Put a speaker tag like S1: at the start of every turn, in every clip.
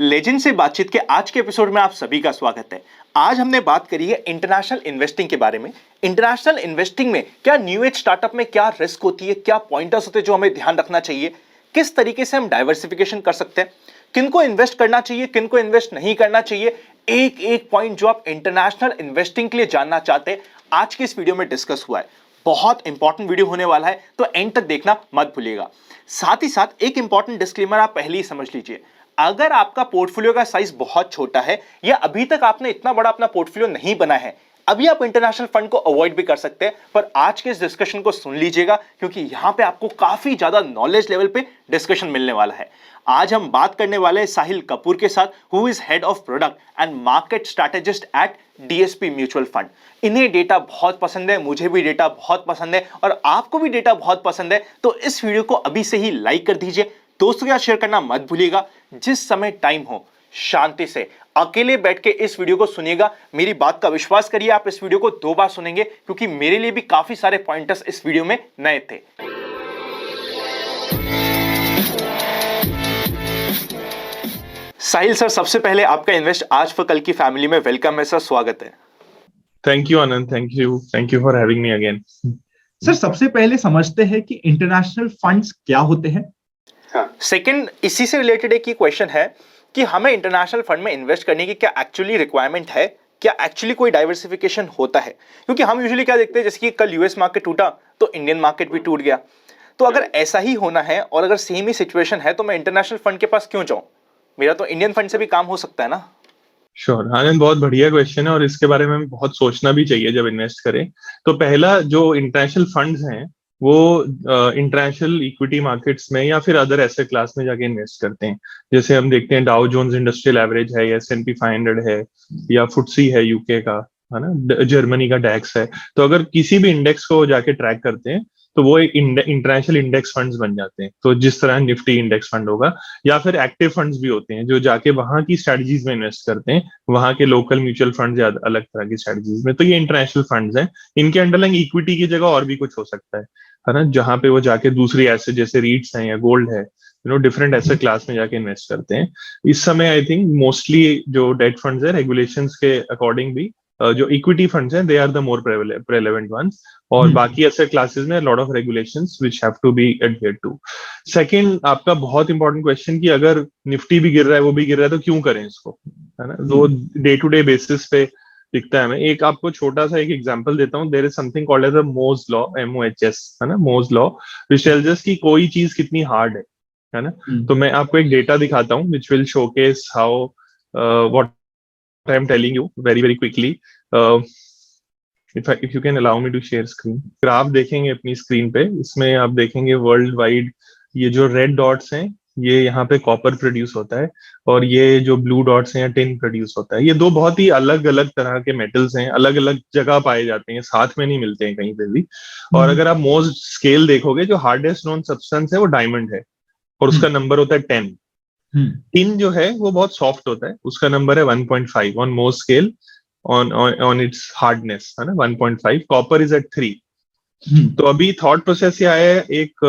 S1: Legend से बातचीत के आज के एपिसोड में आप सभी का स्वागत है। आज हमने बात करी है इंटरनेशनल इन्वेस्टिंग के बारे में। इंटरनेशनल इन्वेस्टिंग में क्या न्यू एज स्टार्टअप में क्या रिस्क होती है, क्या पॉइंटर्स होते हैं जो हमें ध्यान रखना चाहिए, किस तरीके से हम डाइवर्सिफिकेशन कर सकते हैं, किनको इन्वेस्ट करना चाहिए, किनको इन्वेस्ट नहीं करना चाहिए, एक एक पॉइंट जो आप इंटरनेशनल इन्वेस्टिंग के लिए जानना चाहते हैं आज के इस वीडियो में डिस्कस हुआ है। बहुत इंपॉर्टेंट वीडियो होने वाला है, तो एंड तक देखना मत भूलिएगा। साथ ही साथ एक इंपॉर्टेंट डिस्क्लेमर आप पहले ही समझ लीजिए। अगर आपका पोर्टफोलियो का साइज बहुत छोटा है या अभी तक आपने इतना बड़ा अपना पोर्टफोलियो नहीं बना है, अभी आप इंटरनेशनल फंड को अवॉइड भी कर सकते हैं। पर आज के इस डिस्कशन को सुन लीजिएगा क्योंकि यहां पे आपको काफी ज्यादा नॉलेज लेवल पे डिस्कशन मिलने वाला है। आज हम बात करने वाले हैं साहिल कपूर के साथ, who is head of product and market strategist at DSP mutual fund. इन्हें डेटा बहुत पसंद है, मुझे भी डेटा बहुत पसंद है और आपको भी डेटा बहुत पसंद है, तो इस वीडियो को अभी से ही लाइक कर दीजिए, दोस्तों के साथ शेयर करना मत भूलिएगा। जिस समय टाइम हो शांति से अकेले बैठ के इस वीडियो को सुनिएगा। मेरी बात का विश्वास करिए, आप इस वीडियो को 2 बार सुनेंगे क्योंकि मेरे लिए भी काफी सारे पॉइंटर्स इस वीडियो में नए थे। साहिल सर, सबसे पहले आपका इन्वेस्ट आज फॉर कल की फैमिली में वेलकम है सर, स्वागत है।
S2: Thank you Anand, thank you for having me again.
S3: Sir, सबसे पहले समझते हैं कि इंटरनेशनल फंड्स क्या होते हैं।
S1: सेकंड, इसी से रिलेटेड एक ही क्वेश्चन है कि हमें इंटरनेशनल फंड में इन्वेस्ट करने की क्या एक्चुअली रिक्वायरमेंट है, क्या एक्चुअली कोई डाइवर्सिफिकेशन होता है। क्योंकि हम यूजुअली क्या देखते हैं, जैसे कि कल यूएस मार्केट टूटा तो इंडियन मार्केट भी टूट गया। तो अगर ऐसा ही होना है और अगर सेम ही सिचुएशन है तो मैं इंटरनेशनल फंड के पास क्यों जाऊं? मेरा तो इंडियन फंड से भी काम हो सकता है ना।
S2: श्योर आनंद, बहुत बढ़िया क्वेश्चन है और इसके बारे में बहुत सोचना भी चाहिए जब इन्वेस्ट करें। तो पहला, जो इंटरनेशनल फंड्स हैं वो इंटरनेशनल इक्विटी मार्केट्स में या फिर अदर एसेट क्लास में जाके इन्वेस्ट करते हैं। जैसे हम देखते हैं डाउ जोन्स इंडस्ट्रियल एवरेज है या S&P 500 है या फुटसी है यूके का, है ना, जर्मनी का डैक्स है। तो अगर किसी भी इंडेक्स को जाके ट्रैक करते हैं तो वो एक इंटरनेशनल इंडेक्स फंड्स बन जाते हैं। तो जिस तरह निफ्टी इंडेक्स फंड होगा, या फिर एक्टिव फंड्स भी होते हैं जो जाके वहां की स्ट्रेटजीज में इन्वेस्ट करते हैं, वहां के लोकल म्यूचुअल फंड्स या अलग तरह की स्ट्रेटजीज में। तो ये इंटरनेशनल फंड्स हैं। इनके अंडरलाइंग इक्विटी की जगह और भी कुछ हो सकता है ना, जहां पे वो जाके दूसरी एसेट जैसे रीट्स हैं या गोल्ड है, डिफरेंट एसेट क्लास में जाके इन्वेस्ट करते हैं। इस समय आई थिंक मोस्टली जो डेट फंड्स है, रेगुलेशंस के अकॉर्डिंग भी जो इक्विटी फंड्स हैं, they are the more prevalent ones. और बाकी एसेट क्लासेस में lot of regulations which have to be adhered to. Second, आपका बहुत इंपॉर्टेंट क्वेश्चन कि अगर निफ्टी भी गिर रहा है, वो भी गिर रहा है, तो क्यों करें इसको, है ना। तो डे टू डे बेसिस पे दिखता है। मैं एक आपको छोटा सा एक एग्जांपल देता हूँ। There is something called as a Mohs law, MOHS, है ना, मोज लॉ, व्हिच टेल्स अस कि कोई चीज कितनी हार्ड है ना। तो मैं आपको एक डेटा दिखाता हूँ which will showcase how what I am telling you very quickly. If you can allow me to share screen, graph देखेंगे अपनी स्क्रीन पे। इसमें आप देखेंगे वर्ल्ड वाइड ये जो रेड डॉट्स हैं, ये यहाँ पे कॉपर प्रोड्यूस होता है, और ये जो ब्लू डॉट्स हैं टिन प्रोड्यूस होता है। ये दो बहुत ही अलग अलग तरह के मेटल्स हैं, अलग अलग जगह पाए जाते हैं, साथ में नहीं मिलते हैं कहीं पे भी। और अगर आप मोज स्केल देखोगे, जो हार्डेस्ट नोन सब्सटेंस है वो डायमंड है और उसका नंबर होता है 10। टिन जो है वो बहुत सॉफ्ट होता है, उसका नंबर है 1.5 ऑन मोज स्केल ऑन इट्स हार्डनेस, है ना, 1.5। Copper is at 3। तो अभी थॉट प्रोसेस ये आया है एक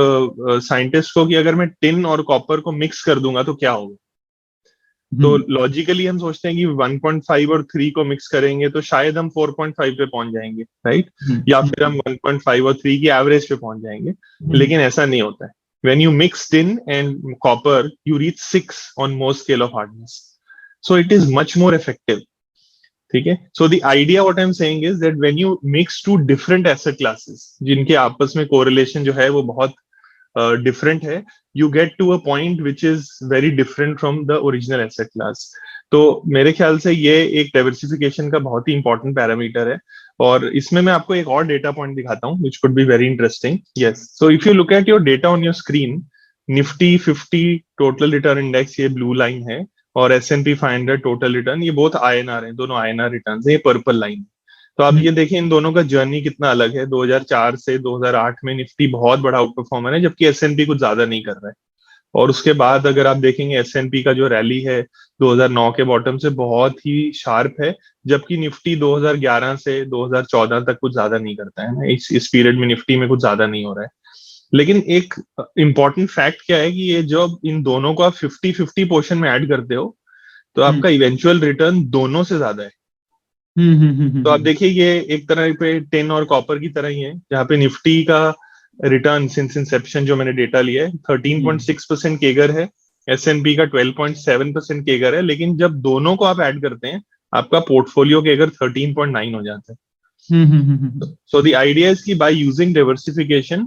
S2: साइंटिस्ट को कि अगर मैं टिन और कॉपर को मिक्स कर दूंगा तो क्या होगा। तो लॉजिकली हम सोचते हैं कि 1.5 और 3 को मिक्स करेंगे तो शायद हम 4.5 पे पहुंच जाएंगे, राइट, या फिर हम 1.5 और 3 की एवरेज पे पहुंच जाएंगे। लेकिन ऐसा नहीं होता है। When you mix tin and copper, you reach 6 on Mohs scale of hardness. So it is much more effective. ठीक है। So the idea what I'm saying is that when you mix two different asset classes, जिनके आपस में correlation जो है वो बहुत different है, you get to a point which is very different from the original asset class. तो मेरे ख्याल से ये एक डाइवर्सिफिकेशन का बहुत ही इंपॉर्टेंट पैरामीटर है। और इसमें मैं आपको एक और डेटा पॉइंट दिखाता हूँ which could be very interesting. Yes, so if you look at your data on your screen, Nifty 50 total return index ये ब्लू लाइन है, और S&P 500 टोटल रिटर्न, ये बोथ INR है, दोनों INR रिटर्न है, ये पर्पल लाइन। तो आप ये देखें इन दोनों का जर्नी कितना अलग है। 2004 से 2008 में निफ्टी बहुत बड़ा आउट परफॉर्मर है, जबकि S&P कुछ ज्यादा नहीं कर रहा है। और उसके बाद अगर आप देखेंगे S&P का जो रैली है 2009 के बॉटम से बहुत ही शार्प है, जबकि निफ्टी 2011 से 2014 तक कुछ ज्यादा नहीं करता है ना। इस पीरियड में निफ्टी में कुछ ज्यादा नहीं हो रहा है। लेकिन एक इंपॉर्टेंट फैक्ट क्या है कि ये जब इन दोनों को आप 50-50 पोर्शन में ऐड करते हो तो आपका इवेंचुअल रिटर्न दोनों से ज्यादा है। तो आप देखिए ये एक तरह पे टिन और कॉपर की तरह ही है, जहाँ पे निफ्टी का रिटर्न सिंस इंसेप्शन जो मैंने डेटा लिया है 13.6% केगर है, S&P का 12.7% केगर है, लेकिन जब दोनों को आप ऐड करते हैं आपका पोर्टफोलियो केगर 13.9 हो जाता है। So the idea is कि by using diversification,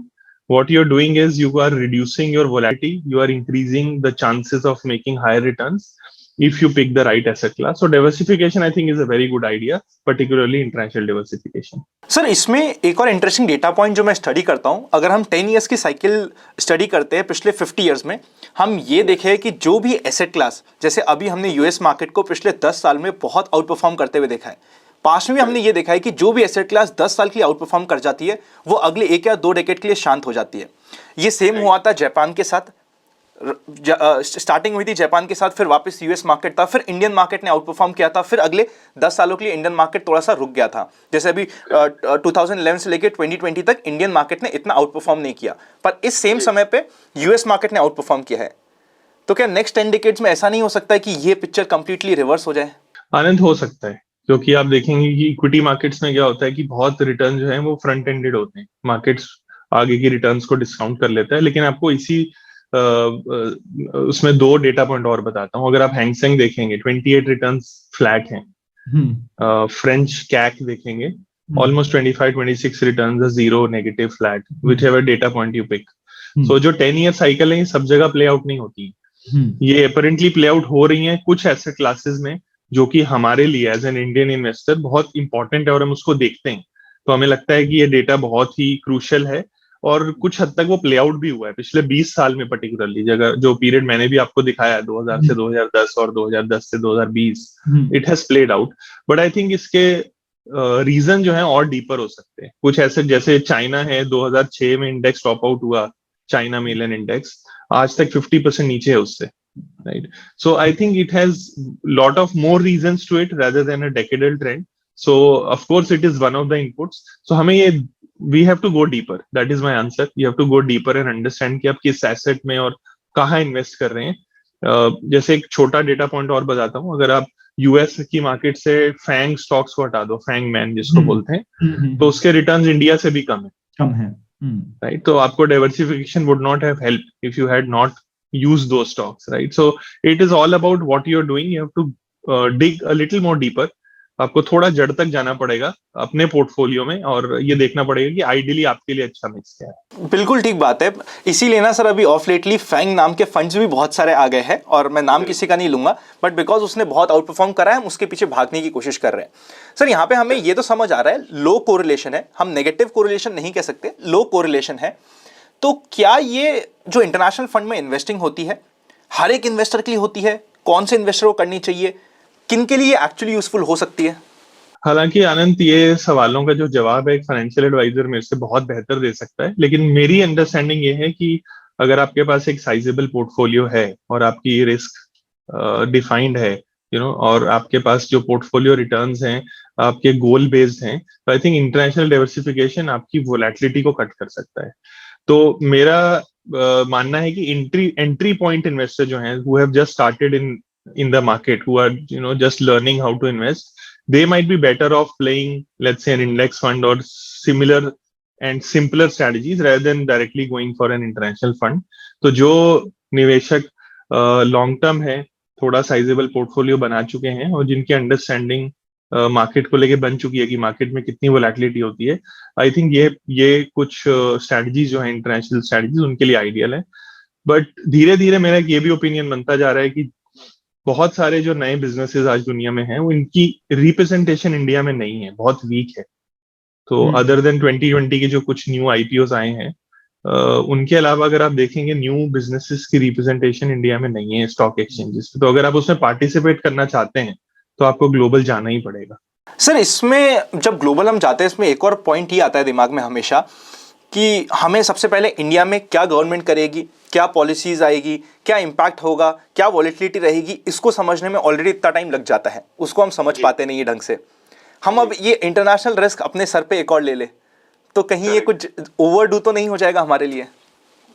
S2: what you're doing is you are reducing your volatility, you are increasing the chances of making higher returns if you pick the right asset class. So diversification, I think, is a very good idea, particularly international diversification.
S1: Sir इसमें एक और interesting data point जो मैं study करता हूं, अगर हम 10 years की साइकिल स्टडी करते हैं पिछले 50 इयर्स में, हम ये देखें कि जो भी एसेट क्लास, जैसे अभी हमने यूएस मार्केट को पिछले 10 साल में बहुत आउट परफॉर्म करते हुए देखा है, पास्ट में भी हमने ये देखा है कि जो भी एसेट क्लास 10 साल के लिए आउट परफॉर्म कर जाती है वो अगले 1 या 2 डेकेड के लिए शांत हो जाती है। ये सेम हुआ था जापान के साथ, स्टार्टिंग हुई थी जापान के साथ, फिर वापस यूएस मार्केट था, फिर इंडियन मार्केट ने आउट परफॉर्म किया था, फिर अगले 10 सालों के लिए इंडियन मार्केट थोड़ा सा रुक गया था। जैसे अभी 2011 से लेकर 2020 तक इंडियन मार्केट ने इतना आउट परफॉर्म नहीं किया, पर इस सेम समय पे यूएस मार्केट ने आउट परफॉर्म किया है। तो क्या नेक्स्ट 10 डिकेड्स में ऐसा नहीं हो सकता है कि ये पिक्चर कंप्लीटली रिवर्स हो जाए?
S2: आनंद, हो सकता है, क्योंकि आप देखेंगे कि इक्विटी मार्केट्स में क्या होता है कि बहुत रिटर्न जो है वो फ्रंट एंडेड होते हैं, मार्केट्स आगे की रिटर्न्स को डिस्काउंट कर लेता है। लेकिन आपको इसी उसमें 2 डेटा पॉइंट और बताता हूँ। अगर आप हैंगसेंग देखेंगे 28 रिटर्न्स फ्लैट हैं, फ्रेंच कैक देखेंगे almost 25-26 returns zero negative flat, whichever data point you pick. So जो 10 ईयर साइकिल है ये सब जगह प्ले आउट नहीं होती, ये अपरेंटली प्ले आउट हो रही है कुछ एसेट क्लासेस में जो कि हमारे लिए एज एन इंडियन इन्वेस्टर बहुत इंपॉर्टेंट है और हम उसको देखते हैं, तो हमें लगता है कि ये डेटा बहुत ही क्रूशियल है और कुछ हद तक वो प्ले आउट भी हुआ है पिछले 20 साल में, पर्टिकुलरली जगह जो पीरियड मैंने भी आपको दिखाया 2000 से 2010 और 2010 से 2020, it has played out. But I think इसके रीजन जो है और डीपर हो सकते हैं। कुछ ऐसे जैसे चाइना है, 2006 में इंडेक्स टॉप आउट हुआ, चाइना मेलन इंडेक्स आज तक 50% नीचे है उससे, right? So I think it has lot of more reasons to it rather than a decadal trend. So of course it is one of the inputs. So हमें ये we have to go deeper. That is my answer. You have to go deeper and understand कि आप किस asset में और कहाँ invest कर रहे हैं। जैसे एक छोटा डेटा पॉइंट और बताता हूँ, अगर आप यूएस की मार्केट से फैंग स्टॉक्स को हटा दो, फैंग मैन जिसको बोलते हैं, तो उसके रिटर्न्स इंडिया से भी कम है, राइट? तो आपको diversification would not have help if you had not use those stocks, right? So it is all about what you're doing. You have to dig a little more deeper. आपको थोड़ा जड़ तक जाना पड़ेगा अपने पोर्टफोलियो में और ये देखना पड़ेगा कि आइडियली आपके लिए अच्छा मिक्स क्या है।
S1: बिल्कुल ठीक बात है। इसीलिए ना सर अभी ऑफ लेटली फैंग नाम के फंड्स भी बहुत सारे आ गए हैं और मैं नाम किसी का नहीं लूंगा, बट बिकॉज उसने बहुत आउट परफॉर्म करा है हम उसके पीछे भागने की कोशिश कर रहे हैं। सर यहाँ पे हमें ये तो समझ आ रहा है लो कोरिलेशन है, हम नेगेटिव कोरिलेशन नहीं कह सकते, लो कोरिलेशन है। तो क्या ये जो इंटरनेशनल फंड में इन्वेस्टिंग होती है हर एक इन्वेस्टर के लिए होती है? कौन से इन्वेस्टर को करनी चाहिए? किन के लिए एक्चुअली यूजफुल हो सकती है?
S2: हालांकि आनंद, ये सवालों का जो जवाब है एक फाइनेंशियल एडवाइजर मेरे से बहुत बेहतर दे सकता है, लेकिन मेरी अंडरस्टैंडिंग ये है कि अगर आपके पास एक साइजेबल पोर्टफोलियो है और आपकी रिस्क डिफाइंड है, और आपके पास जो पोर्टफोलियो रिटर्न्स हैं आपके गोल बेस्ड हैं, तो आई थिंक इंटरनेशनल डाइवर्सिफिकेशन आपकी वोलेटिलिटी को कट कर सकता है। तो मेरा मानना है कि एंट्री पॉइंट इन्वेस्टर जो हैं who have just started in the market, who are just learning how to invest, they might be better off playing, let's say, an index fund or similar and simpler strategies rather than directly going for an international fund. तो जो निवेशक long term है, थोड़ा sizeable portfolio बना चुके हैं और जिनकी अंडरस्टैंडिंग मार्केट को लेके बन चुकी है कि मार्केट में कितनी वोलेटिलिटी होती है, आई थिंक ये कुछ स्ट्रैटेजीज जो है इंटरनेशनल स्ट्रैटेजीज उनके लिए आइडियल है। बट धीरे धीरे मेरा ये भी ओपिनियन बनता जा रहा है कि बहुत सारे जो नए बिजनेसेस आज दुनिया में हैं वो इनकी रिप्रेजेंटेशन इंडिया में नहीं है, बहुत वीक है। तो अदर देन 2020 के जो कुछ न्यू आईपीओ आए हैं, उनके अलावा अगर आप देखेंगे न्यू बिजनेसेस की रिप्रेजेंटेशन इंडिया में नहीं है स्टॉक एक्सचेंजेस पे। तो अगर आप उसमें पार्टिसिपेट करना चाहते हैं तो आपको ग्लोबल जाना ही पड़ेगा।
S1: सर इसमें जब ग्लोबल हम जाते हैं, इसमें एक और पॉइंट ही आता है दिमाग में हमेशा कि हमें सबसे पहले इंडिया में क्या गवर्नमेंट करेगी, क्या पॉलिसीज आएगी, क्या इंपैक्ट होगा, क्या वॉलेटिलिटी रहेगी, इसको समझने में ऑलरेडी इतना टाइम लग जाता है, उसको हम समझ पाते नहीं है ढंग से। हम अब ये इंटरनेशनल रिस्क अपने सर पे एक और ले ले तो कहीं ये कुछ ओवरडू तो नहीं हो जाएगा हमारे लिए?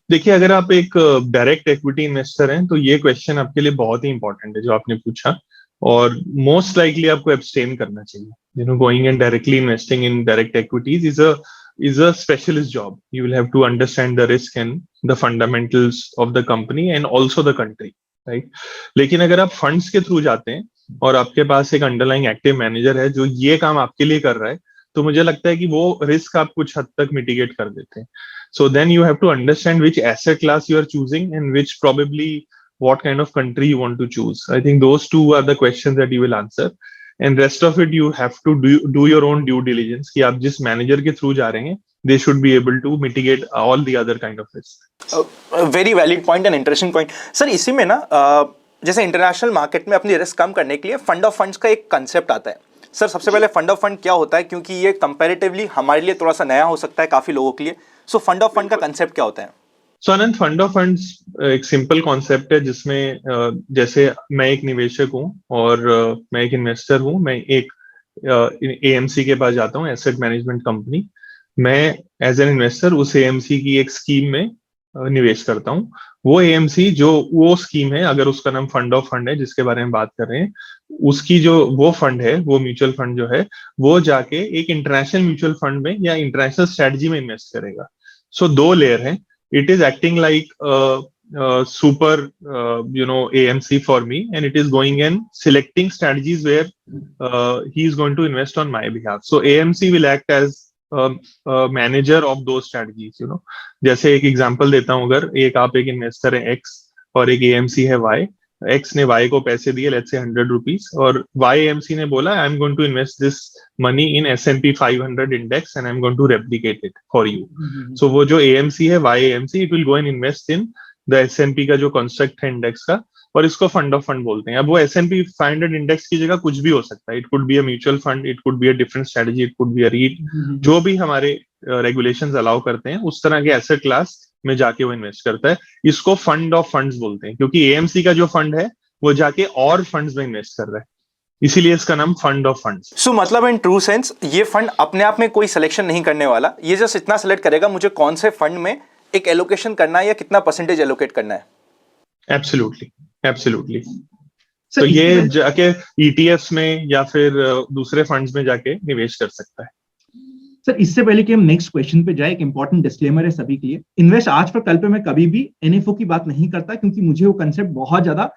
S2: देखिए, अगर आप एक डायरेक्ट इक्विटी इन्वेस्टर हैं तो ये क्वेश्चन आपके लिए बहुत ही इंपॉर्टेंट है जो आपने पूछा, और मोस्ट लाइकली आपको एब्सटेन करना चाहिए. Going and directly investing in direct equities is a specialist job. You will have to understand the risk and the fundamentals of the company and also the country, right? लेकिन अगर आप funds के through जाते हैं और आपके पास एक underlying active manager है जो ये काम आपके लिए कर रहा है, तो मुझे लगता है कि वो रिस्क आप कुछ हद तक मिटिगेट कर देते हैं. So then you have to understand which asset class you are choosing and which probably what kind of country you want to choose. I think those two are the questions that you will answer. And rest of it you have to do your own due diligence कि आप जिस manager के through जा रहे हैं they should be able to mitigate all the other kind of risk.
S1: Very valid point and interesting point sir. इसी में ना जैसे इंटरनेशनल मार्केट में अपनी रिस्क कम करने के लिए फंड ऑफ फंड्स का एक कंसेप्ट आता है. सर सबसे पहले फंड ऑफ फंड क्या होता है, क्योंकि ये कंपैरेटिवली हमारे लिए थोड़ा सा नया हो सकता है काफी लोगों के लिए. सो फंड ऑफ फंड का कंसेप्ट क्या होता है?
S2: सो आनंद, फंड ऑफ फंड्स एक सिंपल कॉन्सेप्ट है जिसमें जैसे मैं एक निवेशक हूँ और मैं एक इन्वेस्टर हूँ. मैं एक एएमसी के पास जाता हूँ, एसेट मैनेजमेंट कंपनी. मैं एज एन इन्वेस्टर उस एएमसी की एक स्कीम में निवेश करता हूँ. वो एएमसी जो वो स्कीम है, अगर उसका नाम फंड ऑफ फंड है जिसके बारे में बात कर रहे हैं, उसकी जो वो फंड है, वो म्यूचुअल फंड जो है, वो जाके एक इंटरनेशनल म्यूचुअल फंड में या इंटरनेशनल स्ट्रेटजी में इन्वेस्ट करेगा. सो दो लेयर है. It is acting like super AMC for me, and it is going and selecting strategies where he is going to invest on my behalf. So AMC will act as manager of those strategies. जैसे एक example देता हूं, अगर आप एक investor है X और एक AMC है Y. X ने Y को पैसे दिए, लेट्स से 100 रुपीज, और Y AMC ने बोला I am going to invest this money in S&P 500 index and I am going to replicate it for you. So वो जो AMC है, Y AMC, it will go and invest in the S&P का जो construct है index का, और इसको fund of fund बोलते हैं. अब वो S&P 500 इंडेक्स की जगह कुछ भी हो सकता है. It could be a mutual fund, it could be a different strategy, it could be a REIT. जो भी हमारे रेगुलेशंस अलाउ करते हैं उस तरह के एसेट क्लास में जाके वो इन्वेस्ट करता है. इसको फंड ऑफ फंड्स बोलते हैं, क्योंकि AMC का जो फंड है वो जाके और फंड्स में इन्वेस्ट कर रहा है, इसीलिए इसका नाम फंड ऑफ फंड्स.
S1: सो मतलब इन ट्रू सेंस ये फंड अपने आप में कोई सिलेक्शन नहीं करने वाला, ये जस्ट इतना सेलेक्ट करेगा मुझे कौन से फंड में एक एलोकेशन करना है या कितना परसेंटेज एलोकेट करना है.
S2: एब्सोल्युटली. तो ये जाके ETFs में या फिर दूसरे फंड्स में जाके निवेश कर सकता है.
S3: सर इससे पहले कि हम नेक्स्ट क्वेश्चन पे जाए, एक इंपॉर्टेंट डिस्क्लेमर है सभी के लिए. इन्वेस्ट आज पर कल पे मैं कभी भी NFO की बात नहीं करता, क्योंकि मुझे वो कंसेप्ट बहुत ज्यादा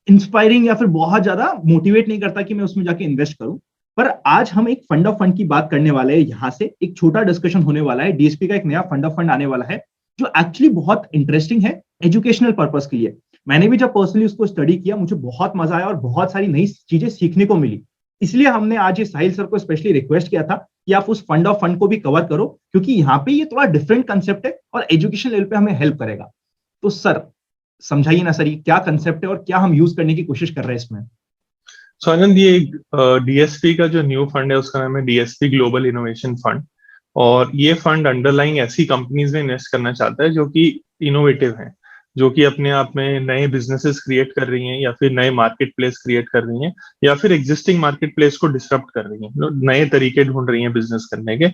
S3: इंस्पायरिंग या फिर बहुत ज्यादा मोटिवेट नहीं करता कि मैं उसमें जाके इन्वेस्ट करूं. पर आज हम एक फंड ऑफ फंड की बात करने वाले हैं. यहाँ से एक छोटा डिस्कशन होने वाला है. DSP का एक नया फंड ऑफ फंड आने वाला है जो एक्चुअली बहुत इंटरेस्टिंग है एजुकेशनल पर्पस के लिए. मैंने भी जब पर्सनली उसको स्टडी किया मुझे बहुत मजा आया और बहुत सारी नई चीजें सीखने को मिली. इसलिए हमने आज ये साहिल सर को स्पेशली रिक्वेस्ट किया था कि आप उस फंड ऑफ फंड को भी कवर करो, क्योंकि यहाँ पे ये थोड़ा डिफरेंट कंसेप्ट है और एजुकेशन लेवल पे हमें हेल्प करेगा. तो सर समझाइए ना सर, ये क्या कंसेप्ट है और क्या हम यूज करने की कोशिश कर रहे हैं इसमें.
S2: सो आनंद, ये DSP का जो न्यू फंड है उसका नाम है DSP ग्लोबल इनोवेशन फंड, और ये फंड अंडरलाइंग ऐसी कंपनीज में इन्वेस्ट करना चाहता है जो कि इनोवेटिव हैं, जो कि अपने आप में नए बिजनेसेस क्रिएट कर रही हैं या फिर नए मार्केट प्लेस क्रिएट कर रही हैं या फिर एग्जिस्टिंग मार्केट प्लेस को डिसरप्ट कर रही हैं, नए तरीके ढूंढ रही हैं बिजनेस करने के.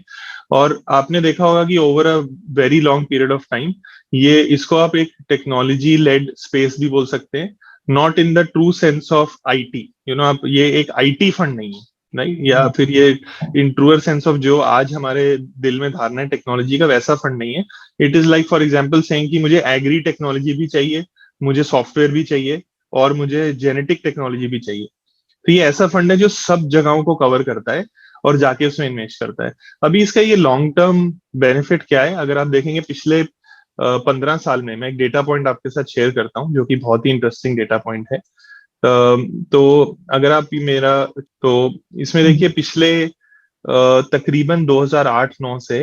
S2: और आपने देखा होगा कि over a very long period of time ये इसको आप एक टेक्नोलॉजी लेड स्पेस भी बोल सकते हैं, not in the true sense of IT. आप ये एक IT फंड नहीं है, नहीं, या फिर ये इन ट्रूअर सेंस ऑफ जो आज हमारे दिल में धारणा है टेक्नोलॉजी का, वैसा फंड नहीं है. It is like for example saying कि मुझे एग्री टेक्नोलॉजी भी चाहिए, मुझे सॉफ्टवेयर भी चाहिए और मुझे जेनेटिक टेक्नोलॉजी भी चाहिए. तो ये ऐसा फंड है जो सब जगहों को कवर करता है और जाके उसमें इन्वेस्ट करता है. अभी इसका ये लॉन्ग टर्म बेनिफिट क्या है, अगर आप देखेंगे पिछले 15 साल में, मैं एक डेटा पॉइंट आपके साथ शेयर करता हूँ जो कि बहुत ही इंटरेस्टिंग डेटा पॉइंट है. तो अगर आप तो इसमें देखिए पिछले तकरीबन 2008-9 से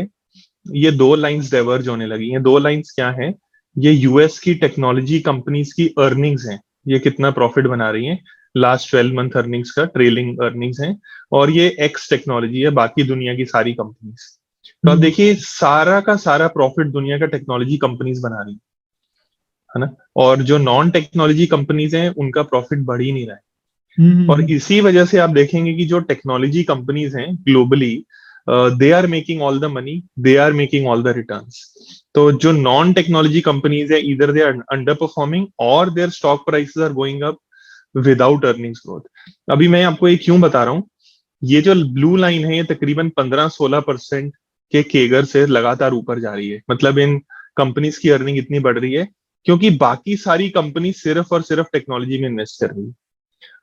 S2: ये दो लाइंस डाइवर्ज होने लगी हैं. दो लाइंस क्या हैं? ये US की टेक्नोलॉजी कंपनीज की अर्निंग्स हैं, ये कितना प्रॉफिट बना रही हैं, लास्ट 12 मंथ अर्निंग्स का ट्रेलिंग अर्निंग्स हैं, और ये X टेक्नोलॉजी है, बाकी दुनिया की सारी कंपनीज. तो आप देखिए सारा का सारा प्रॉफिट दुनिया का टेक्नोलॉजी कंपनीज बना रही है ना, और जो नॉन टेक्नोलॉजी कंपनीज हैं उनका प्रॉफिट बढ़ ही नहीं रहा है. और इसी वजह से आप देखेंगे कि जो टेक्नोलॉजी कंपनीज हैं globally, they are making all the money, they are making all the returns. तो जो नॉन टेक्नोलॉजी कंपनीज है, इधर दे आर अंडर परफॉर्मिंग और their stock prices are going up without earnings growth. अभी मैं आपको ये क्यों बता रहा हूँ, ये जो ब्लू लाइन है ये तकरीबन 15-16% के केगर से लगातार ऊपर जा रही है। मतलब इन कंपनीज की अर्निंग इतनी बढ़ रही है क्योंकि बाकी सारी कंपनी सिर्फ और सिर्फ टेक्नोलॉजी में इन्वेस्ट कर रही है।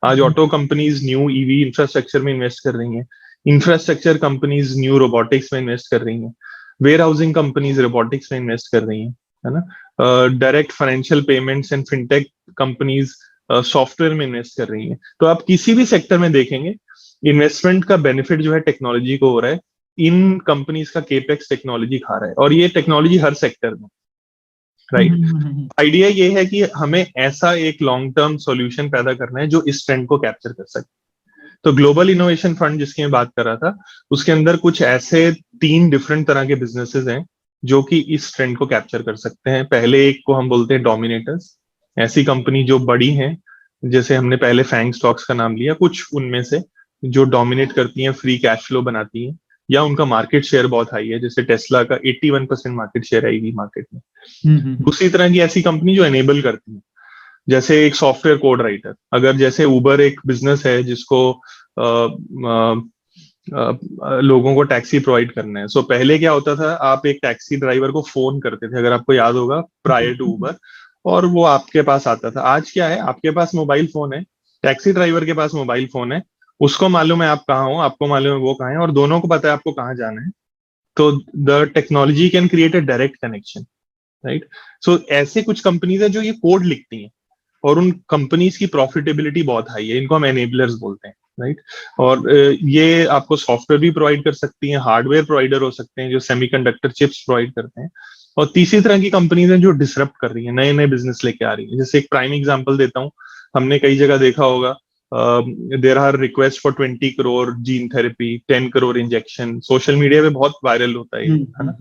S2: आज auto companies new EV infrastructure में इन्वेस्ट कर रही हैं, इंफ्रास्ट्रक्चर कंपनीज न्यू रोबोटिक्स में इन्वेस्ट कर रही हैं, वेयर हाउसिंग कंपनीज रोबोटिक्स में इन्वेस्ट कर रही हैं, है ना। Direct financial payments and fintech companies software में इन्वेस्ट कर रही हैं। तो आप किसी भी सेक्टर में देखेंगे इन्वेस्टमेंट का बेनिफिट जो है टेक्नोलॉजी को हो रहा है, इन कंपनीज का केपेक्स टेक्नोलॉजी खा रहा है, और ये टेक्नोलॉजी हर सेक्टर में, राइट। आइडिया ये है कि हमें ऐसा एक लॉन्ग टर्म सॉल्यूशन पैदा करना है जो इस ट्रेंड को कैप्चर कर सके। तो ग्लोबल इनोवेशन फंड जिसकी मैं बात कर रहा था, उसके अंदर कुछ ऐसे 3 डिफरेंट तरह के बिजनेसेस हैं जो कि इस ट्रेंड को कैप्चर कर सकते हैं। पहले एक को हम बोलते हैं डोमिनेटर्स, ऐसी कंपनी जो बड़ी हैं, जैसे हमने पहले फैंग स्टॉक्स का नाम लिया, कुछ उनमें से जो डोमिनेट करती हैं, फ्री कैश फ्लो बनाती हैं, या उनका मार्केट शेयर बहुत हाई है, जैसे टेस्ला का 81% मार्केट शेयर है ईवी मार्केट में। दूसरी तरह की ऐसी कंपनी जो एनेबल करती है, जैसे एक सॉफ्टवेयर कोड राइटर। अगर जैसे उबर एक बिजनेस है जिसको लोगों को टैक्सी प्रोवाइड करना है, सो पहले क्या होता था, आप एक टैक्सी ड्राइवर को फोन करते थे, अगर आपको याद होगा, प्रायर टू उबर, और वो आपके पास आता था। आज क्या है, आपके पास मोबाइल फोन है, टैक्सी ड्राइवर के पास मोबाइल फोन है, उसको मालूम है आप कहाँ हो, आपको मालूम है वो कहाँ है, और दोनों को पता है आपको कहाँ जाना है। तो the technology can create a direct connection, right. So ऐसे कुछ कंपनीज है जो ये कोड लिखती हैं, और उन कंपनीज की प्रॉफिटेबिलिटी बहुत हाई है, इनको हम एनेबलर्स बोलते हैं, राइट। और ये आपको सॉफ्टवेयर भी प्रोवाइड कर सकती हैं, हार्डवेयर प्रोवाइडर हो सकते हैं जो सेमीकंडक्टर चिप्स प्रोवाइड करते हैं। और तीसरी तरह की कंपनीज हैं जो डिसरप्ट कर रही हैं, नए नए बिजनेस लेके आ रही है। जैसे एक प्राइम एग्जांपल देता हूँ, हमने कई जगह देखा होगा, there are request for 20 crore gene therapy, 10 crore injection, social media पे बहुत वायरल होता है ना।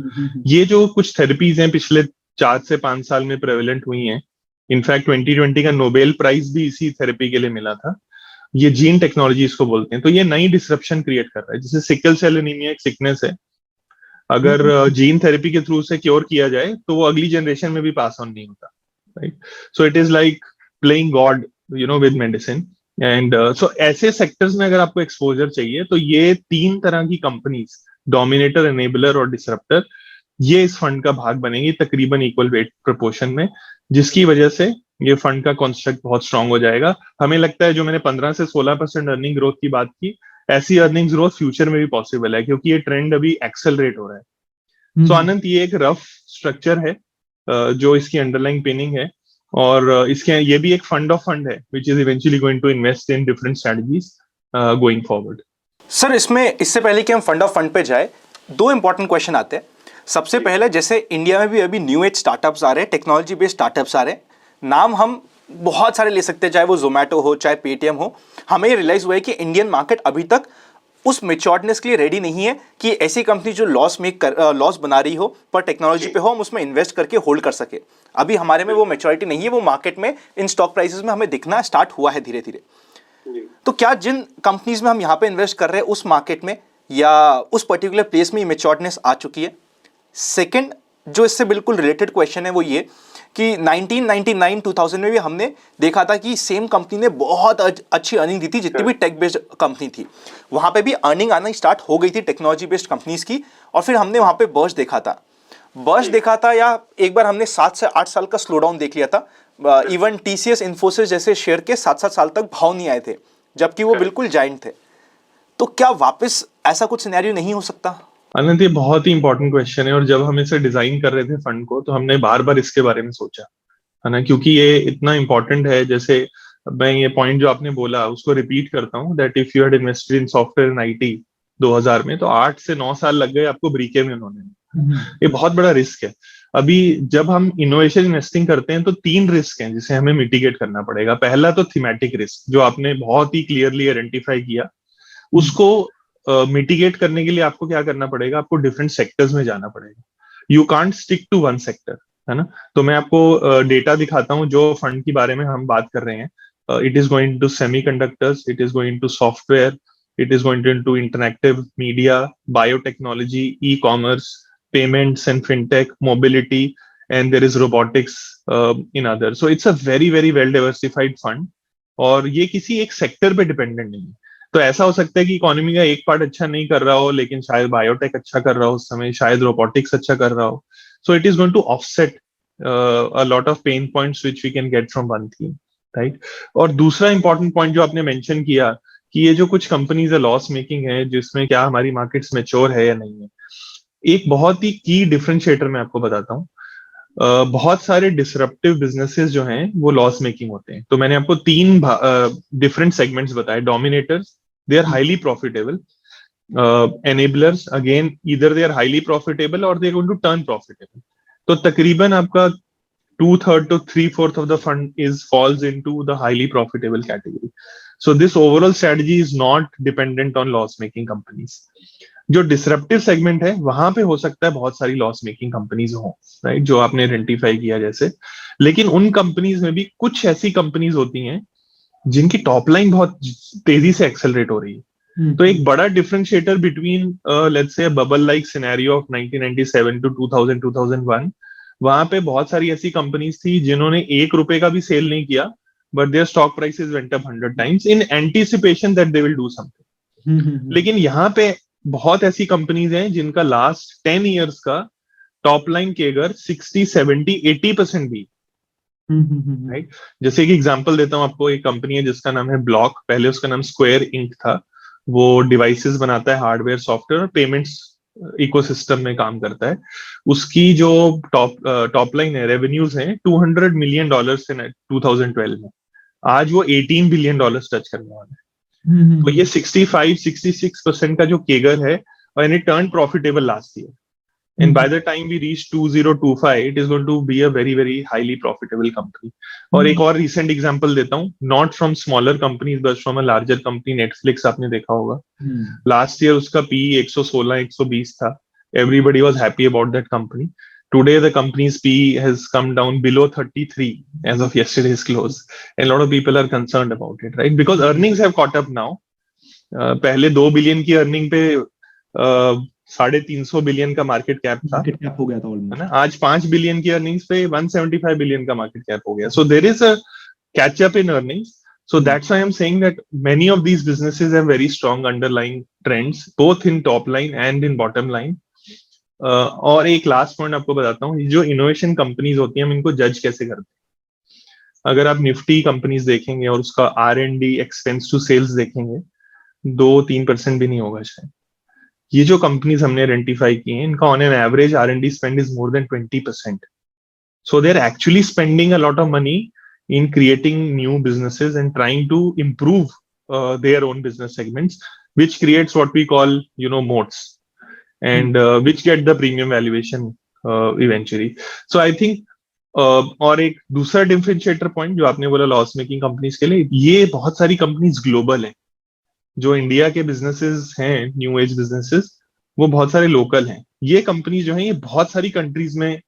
S2: ये जो कुछ थेरेपीज हैं पिछले 4 से 5 साल में प्रेवलेंट हुई हैं, इनफैक्ट 2020 का नोबेल प्राइज भी इसी थेरेपी के लिए मिला था। ये जीन टेक्नोलॉजी इसको बोलते हैं। तो ये नई डिसरप्शन क्रिएट कर रहा है। जैसे सिकल सेल एनीमिया एक सिकनेस है, अगर जीन थेरेपी के थ्रू से क्योर किया जाए तो वो अगली जनरेशन में भी पास ऑन नहीं होता, right. So it is like playing God, with medicine. And so ऐसे सेक्टर्स में अगर आपको एक्सपोजर चाहिए तो ये 3 तरह की कंपनीज, डोमिनेटर, एनेबलर और डिसरप्टर, ये इस फंड का भाग बनेंगी तकरीबन इक्वल वेट प्रोपोर्शन में, जिसकी वजह से ये फंड का कॉन्स्ट्रक्ट बहुत स्ट्रांग हो जाएगा। हमें लगता है जो मैंने 15 से 16% अर्निंग ग्रोथ की बात की, ऐसी अर्निंग ग्रोथ फ्यूचर में भी पॉसिबल है, क्योंकि ये ट्रेंड अभी एक्सेलरेट हो रहा है। सो आनंद, ये एक रफ स्ट्रक्चर है जो इसकी अंडरलाइंग पिनिंग है, और इसके ये भी एक फंड ऑफ फंड है which is eventually going to invest in different strategies going forward.
S1: Sir, इसमें इससे पहले कि हम फंड ऑफ फंड पे जाए, 2 इंपॉर्टेंट क्वेश्चन आते हैं। सबसे पहले, जैसे इंडिया में भी अभी न्यू एज स्टार्टअप्स आ रहे हैं, टेक्नोलॉजी बेस्ड स्टार्टअप्स आ रहे हैं, नाम हम बहुत सारे ले सकते हैं, चाहे वो जोमेटो हो, चाहे पेटीएम हो। हमें ये रियलाइज हुआ है कि इंडियन मार्केट अभी तक उस मेच्योर्डनेस के लिए रेडी नहीं है कि ऐसी कंपनी जो लॉस बना रही हो पर टेक्नोलॉजी पे हो, हम उसमें इन्वेस्ट करके होल्ड कर सके। अभी हमारे में वो मेच्योरिटी नहीं है, वो मार्केट में इन स्टॉक प्राइसेस में हमें दिखना स्टार्ट हुआ है धीरे धीरे। तो क्या जिन कंपनीज में हम यहाँ पे इन्वेस्ट कर रहे हैं उस मार्केट में या उस पर्टिकुलर प्लेस में मेच्योर्डनेस आ चुकी है? सेकंड, जो इससे बिल्कुल रिलेटेड क्वेश्चन है वो ये कि 1999-2000 में भी हमने देखा था कि सेम कंपनी ने बहुत अच्छी अर्निंग दी थी, जितनी भी टेक बेस्ड कंपनी थी वहां पे भी अर्निंग आना स्टार्ट हो गई थी टेक्नोलॉजी बेस्ड कंपनीज की। और फिर हमने वहां पे बर्स्ट देखा था या एक बार हमने 7 से 8 साल का स्लो डाउन देख लिया था। इवन टीसीएस, इन्फोसिस जैसे शेयर के 7-7 साल तक भाव नहीं आए थे, जबकि वो बिल्कुल जायंट थे। तो क्या वापस ऐसा कुछ सिनेरियो नहीं हो सकता?
S2: अनंत, ये बहुत ही इंपॉर्टेंट क्वेश्चन है, और जब हम इसे डिजाइन कर रहे थे फंड को तो हमने बार बार इसके बारे में सोचा, है ना, क्योंकि ये इतना इंपॉर्टेंट है। जैसे मैं ये पॉइंट जो आपने बोला उसको रिपीट करता हूँ, that if you had invested in software in IT 2000 में, तो 8 से 9 साल लग गए आपको ब्रीके में उन्होंने। ये बहुत बड़ा रिस्क है। अभी जब हम इनोवेशन इन्वेस्टिंग करते हैं तो 3 रिस्क हैं जिसे हमें मिटिगेट करना पड़ेगा। पहला तो थीमेटिक रिस्क, जो आपने बहुत ही क्लियरली आइडेंटिफाई किया, उसको मिटिगेट करने के लिए आपको क्या करना पड़ेगा, आपको डिफरेंट सेक्टर्स में जाना पड़ेगा। You can't stick to one sector, है ना। तो मैं आपको डेटा दिखाता हूँ जो फंड के बारे में हम बात कर रहे हैं। It is going to semiconductors, it is going to software, it is going to interactive media, biotechnology, e commerce, payments and fintech, mobility, and there is robotics in others. So it's a very very well diversified fund, और ये किसी एक sector पे dependent नहीं है. तो ऐसा हो सकता है कि इकोनॉमी का एक पार्ट अच्छा नहीं कर रहा हो, लेकिन शायद बायोटेक अच्छा कर रहा हो उस समय, शायद रोबोटिक्स अच्छा कर रहा हो. So it is going to offset a lot of pain points which we can get from one theme, right? और दूसरा इंपॉर्टेंट पॉइंट जो आपने मेंशन किया कि ये जो कुछ कंपनीज है लॉस मेकिंग है, जिसमें क्या हमारी मार्केट्स मैच्योर है या नहीं है, एक बहुत ही की डिफरेंशिएटर मैं आपको बताता हूँ. बहुत सारे डिसरप्टिव बिजनेसेस जो हैं वो लॉस मेकिंग होते हैं. तो मैंने आपको तीन डिफरेंट सेगमेंट्स बताए. Dominators, they are highly profitable. enablers, again either they are highly profitable or they're going to turn profitable. तो तकरीबन आपका 2/3 to 3/4 of the fund falls into the highly profitable category. So this overall strategy is not dependent on loss making companies. जो disruptive segment है वहां पे हो सकता है बहुत सारी लॉस मेकिंग कंपनीज हो, राइट, जो आपने आइडेंटिफाई किया जैसे. लेकिन उन कंपनीज में भी कुछ ऐसी कंपनीज होती हैं जिनकी टॉप लाइन बहुत तेजी से एक्सेलरेट हो रही है. तो एक बड़ा differentiator between let's say bubble like scenario of 1997 to 2000 2001, वहां पे बहुत सारी ऐसी कंपनीज थी जिन्होंने ₹1 का भी सेल नहीं किया, but there stock prices went up 100 times in anticipation that they will do something. लेकिन यहाँ पे बहुत ऐसी कंपनीज हैं जिनका लास्ट 10 years का टॉप लाइन केगर 60, 70, 80% भी, राइट. जैसे कि एग्जांपल देता हूं आपको, एक कंपनी है जिसका नाम है ब्लॉक, पहले उसका नाम स्क्वायर इंक था. वो डिवाइसेस बनाता है, हार्डवेयर सॉफ्टवेयर और पेमेंट्स इकोसिस्टम में काम करता है. उसकी जो टॉप लाइन है, रेवेन्यूज हैं $200 million in 2012 में. आज वो $18 billion टच करने वाला है. तो ये 65-66% का जो केगर है, and it turned profitable last year. And by the time we reach 2025, it is going to be a very, very highly profitable company. और एक और recent example देता हूँ, not from smaller companies, but from a larger company, Netflix आपने देखा होगा. Last year उसका PE 116-120 था. Everybody was happy about that company. Today the company's PE has come down below 33 as of yesterday's close. And a lot of people are concerned about it, right? Because earnings have caught up now. पहले 2 billion की earning पे 350 billion का market cap था,
S3: हो गया था almost.
S2: आज 5 billion की अर्निंग्स पे 175 billion का मार्केट कैप हो गया. So there is a catch up in earnings. So that's why I'm saying that many of these businesses have very strong underlying trends, both in top line and in bottom line. और एक last point आपको बताता हूँ, जो innovation companies होती हैं हम इनको जज कैसे करते हैं. अगर आप निफ्टी कंपनीज देखेंगे और उसका R&D एक्सपेंस टू सेल्स देखेंगे, 2-3% भी नहीं होगा शायद. ये जो कंपनीज हमने आइडेंटिफाई की हैं, इनका on an average R&D spend is more than 20%. So they are actually spending a lot of money in creating new businesses and trying to improve their own business segments, which creates what we call, moats, and which get the premium valuation eventually. So I think और एक दूसरा differentiator point जो आपने बोला loss making companies के लिए, ये बहुत सारी कंपनीज ग्लोबल हैं. जो इंडिया के बिजनेसेस हैं, न्यू एज बिजनेसेस, वो बहुत सारे लोकल हैं. ये कंपनी जो है ये बहुत सारी कंट्रीज में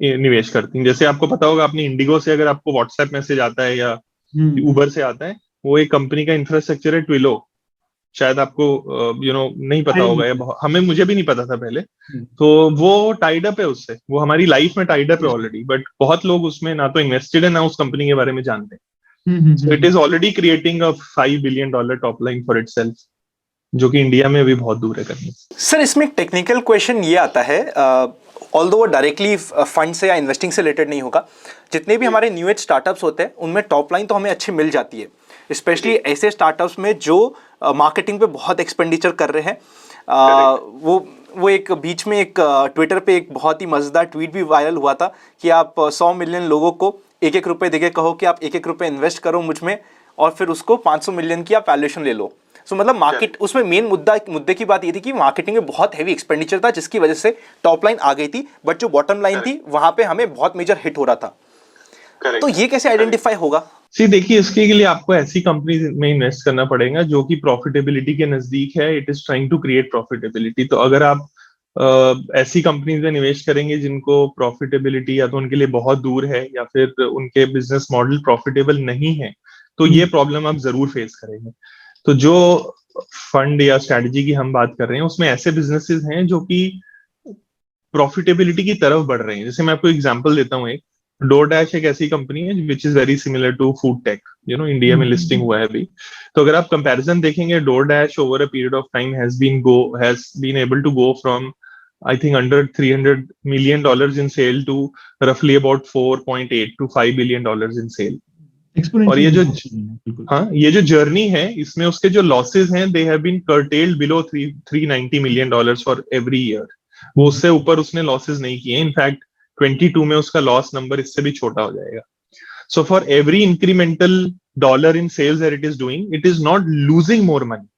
S2: निवेश करती हैं. जैसे आपको पता होगा, अपनी इंडिगो से अगर आपको व्हाट्सएप मैसेज आता है या उबर से आता है, वो एक कंपनी का इंफ्रास्ट्रक्चर है, ट्विलो. शायद आपको नहीं पता होगा, या मुझे भी नहीं पता था पहले. तो वो टाइड अप है उससे, वो हमारी लाइफ में टाइड अप है ऑलरेडी, बट बहुत लोग उसमें ना तो इन्वेस्टेड है ना उस कंपनी के बारे में जानते हैं. सो it is already creating a $5 billion top line for itself, जो कि इंडिया में अभी बहुत दूर है करने.
S1: सर, इसमें टेक्निकल क्वेश्चन ये आता है, ऑल्दो वो डायरेक्टली फंड से या इन्वेस्टिंग से रिलेटेड नहीं होगा, जितने भी हमारे न्यू एज स्टार्टअप्स होते हैं उनमें टॉप लाइन तो हमें अच्छी मिल जाती है, स्पेशली ऐसे स्टार्टअप्स में जो मार्केटिंग पे बहुत एक्सपेंडिचर कर रहे हैं. वो एक बीच में एक ट्विटर पे एक बहुत ही मज़ेदार ट्वीट भी वायरल हुआ था कि आप 100 मिलियन लोगों को एक रुपये देके कहो कि आप एक रुपये इन्वेस्ट करो मुझ में, और फिर उसको 500 मिलियन की आप वैल्यूएशन ले लो. सो मतलब मार्केट, उसमें मेन मुद्दे की बात ये थी कि मार्केटिंग में बहुत हैवी एक्सपेंडिचर था, जिसकी वजह से टॉप लाइन आ गई थी, बट जो बॉटम लाइन थी वहां पे हमें बहुत मेजर हिट हो रहा था. तो ये कैसे आइडेंटिफाई होगा?
S2: देखिए, इसके लिए आपको ऐसी कंपनी में इन्वेस्ट करना पड़ेगा जो कि प्रॉफिटेबिलिटी के नजदीक है. It is trying to create profitability. तो अगर आप ऐसी कंपनीज में निवेश करेंगे जिनको प्रॉफिटेबिलिटी या तो उनके लिए बहुत दूर है या फिर उनके बिजनेस मॉडल प्रॉफिटेबल नहीं है, तो ये प्रॉब्लम आप जरूर फेस करेंगे. तो जो फंड या स्ट्रेटजी की हम बात कर रहे हैं, उसमें ऐसे बिजनेसेस हैं जो कि प्रॉफिटेबिलिटी की तरफ बढ़ रहे हैं। जैसे मैं आपको एग्जांपल देता हूँ, एक डोरडैश एक ऐसी कंपनी है which is very similar to food tech, India में लिस्टिंग हुआ है अभी। तो अगर आप कंपैरिजन देखेंगे, DoorDash over a period of time has been able to go from I think under $300 million in sale to roughly about 4.8 to $5 billion in sale. और ये जो ये जो जर्नी है, इसमें उसके जो लॉसेस हैं, they have been curtailed below $390 million for every year. वो उससे ऊपर उसने लॉसेस नहीं किए। इनफैक्ट 22 में उसका लॉस नंबर इससे भी छोटा हो जाएगा। So for every incremental dollar in sales that it is doing, it is not losing more money,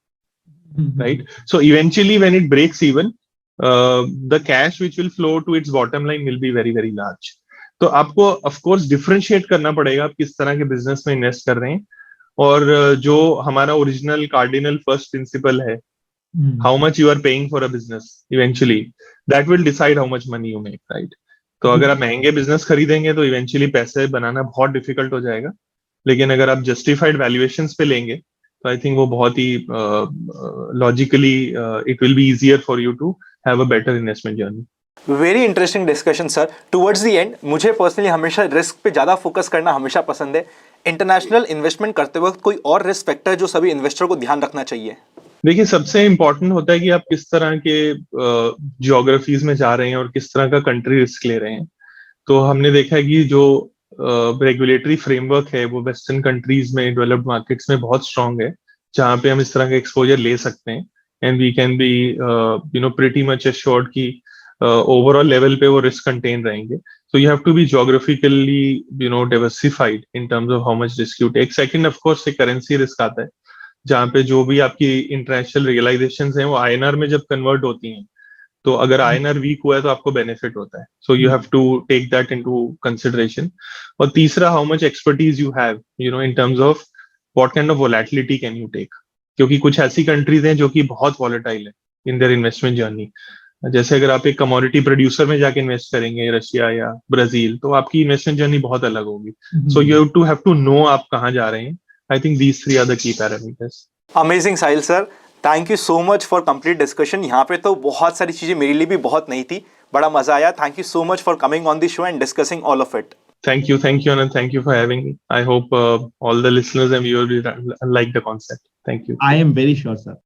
S2: right? So eventually when it breaks even, the cash which will flow to its bottom line will be very very large. तो आपको of course differentiate करना पड़ेगा आप किस तरह के business में invest कर रहे हैं, और जो हमारा ओरिजिनल कार्डिनल फर्स्ट प्रिंसिपल है, how much you are paying for a business, eventually that will decide how much money you make, right? तो अगर आप महंगे बिजनेस खरीदेंगे तो इवेंचुअली पैसे बनाना बहुत डिफिकल्ट हो जाएगा, लेकिन अगर आप जस्टिफाइड वैल्यूएशंस पे लेंगे तो आई थिंक वो बहुत ही logically it will be easier for you to have a better investment journey.
S1: Very interesting discussion sir. Towards the end मुझे पर्सनली हमेशा रिस्क पे ज़्यादा फोकस करना हमेशा पसंद है। इंटरनेशनल इन्वेस्टमेंट करते वक्त कोई और रिस्क फैक्टर जो सभी इन्वेस्टर को ध्यान रखना चाहिए?
S2: देखिए, सबसे इंपॉर्टेंट होता है कि आप किस तरह के जियोग्राफीज में जा रहे हैं और किस तरह का कंट्री रिस्क ले रहे हैं। तो हमने देखा है कि जो रेगुलेटरी फ्रेमवर्क है वो वेस्टर्न कंट्रीज में, डेवलप्ड मार्केट्स में बहुत स्ट्रांग है, जहाँ पे हम इस तरह का एक्सपोजर ले सकते हैं, and we can be pretty much assured कि ओवरऑल लेवल पे वो रिस्क कंटेन रहेंगे। So you have to be geographically, diversified in terms of how much risk you take. Second, of course, एक currency risk आता है, जहाँ पे जो भी आपकी इंटरनेशनल रियलाइजेशंस हैं वो आईएनआर में जब कन्वर्ट होती हैं, तो अगर आईएनआर वीक हुआ है तो आपको बेनिफिट होता है। So you have to take that into consideration. और तीसरा, how much expertise you have, in terms of what kind of volatility can you take, क्योंकि कुछ ऐसी कंट्रीज हैं जो कि बहुत वॉलेटाइल है इन देयर इन्वेस्टमेंट जर्नी। जैसे अगर आप एक कमोडिटी प्रोड्यूसर में जाके इन्वेस्ट करेंगे, रशिया या ब्राजील, तो आपकी इन्वेस्टमेंट जर्नी बहुत अलग होगी। So you have to know आप कहाँ जा रहे हैं। I think these 3 are the key parameters.
S1: Amazing Sahil sir, thank you so much for complete discussion. यहाँ पे तो बहुत सारी चीज़ें मेरे लिए भी बहुत नई थी, बड़ा मजा आया। Thank you so much for coming on the show and discussing all of it.
S2: Thank you, Anand. Thank you for having me. I hope all the listeners and viewers will like the concept. Thank you.
S3: I am very sure, sir.